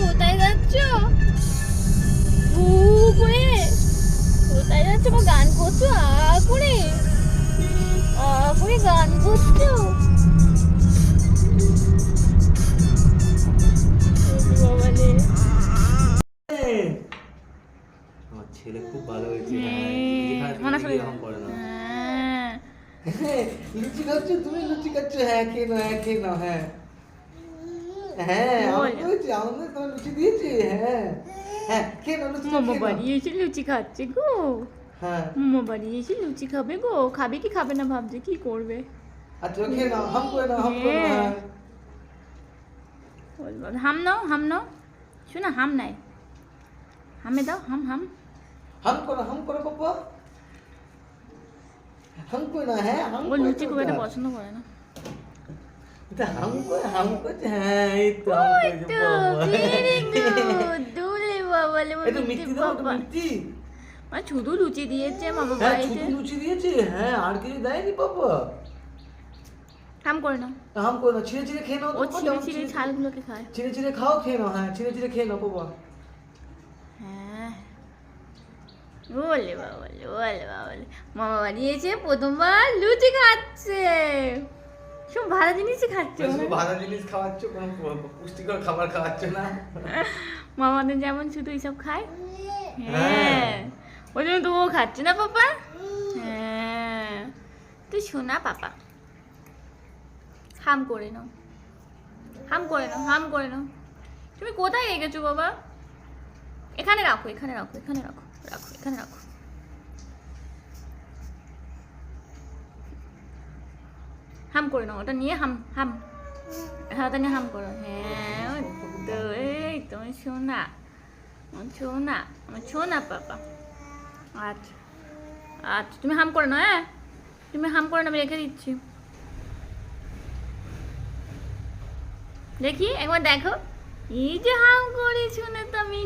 কোথায় যাচ্ছ? হু করে কোথায় যাচ্ছ? গান করছো করে গান করছো? আমার ছেলে খুব ভালো হয়েছে। লুচি খাচ্ছ তুমি? লুচি খাচ্ছ? হ্যাঁ খেয়ে নাও, হ্যাঁ খেয়ে নাও। হ্যাঁ হ্যাঁ আনন্দ হয়েছে, আনন্দ তোমার লুচি দিয়েছে। হ্যাঁ হ্যাঁ খেয়ে নাও লুচি। মামা বাড়ি এসে লুচি খাচ্ছে গো। হ্যাঁ মামা বাড়ি এসে লুচি খাবে গো। খাবে কি খাবে না ভাবছে, কি করবে? আচ্ছা খেয়ে নাও, হাম করে নাও, হাম করে নাও। হাম নাও, হাম নাও। শোনা হাম নাই, হামে দাও, হাম হাম হাম করো পাপা। হাম করে না। হ্যাঁ হাম ও লুচি খুব একটা পছন্দ করে না। এটা হাম করছে। হ্যাঁ এই তো হাম করছে বাবা। ভেরি গুড দুলে বাবা লে এটা মিষ্টি দাও, এটা মিষ্টি। মানে শুধু লুচি দিয়েছে মামা হ্যাঁ বাড়িতে। শুধু লুচি দিয়েছে। হ্যাঁ আর কিছু দেয়নি বাবা। হাম করে না। হাম করে না, ছিঁড়ে ছিঁড়ে খেয়ে নাও। ও ছিঁড়ে ছিঁড়ে ছালগুলোকে খায়। ছিঁড়ে ছিঁড়ে খাও, খেয়ে নাও। হ্যাঁ ছিঁড়ে ছিঁড়ে খেয়ে নাও বাবা। হ্যাঁ ওলে বাবা লে, ওলে বাবা লে। মামা বাড়ি এসে প্রথমবার লুচি খাচ্ছে। সব ভালো জিনিসই খাচ্ছে। শুধু ভালো জিনিস খাওয়াচ্ছ, কোনো পুষ্টিকর খাবার খাওয়াচ্ছ না। মামাদের যেমন শুধু এইসব খায়। হ্যাঁ। হ্যাঁ ওই জন্য তো ও খাচ্ছে না পাপা। হ্যাঁ তুই শোনা পাপা। হাম করে নাও, হাম করে নাও, হাম করে নাও। তুমি কোথায় রেখেছো বাবা? এখানে রাখো, এখানে রাখো, এখানে রাখো, রাখো এখানে রাখো। হাম করে নাও, ওটা নিয়ে হাম হাম। হ্যাঁ ওটা নিয়ে হাম করো। হ্যাঁ ওই তো, এই তুমি শোনা, শোনা, আমার শোনা পাপা। আচ্ছা আচ্ছা তুমি হাম করে নাও। হ্যাঁ তুমি হাম করে নাও, আমি রেখে দিচ্ছি। দেখি একবার দেখো, এই যে হাম করেছো না তুমি।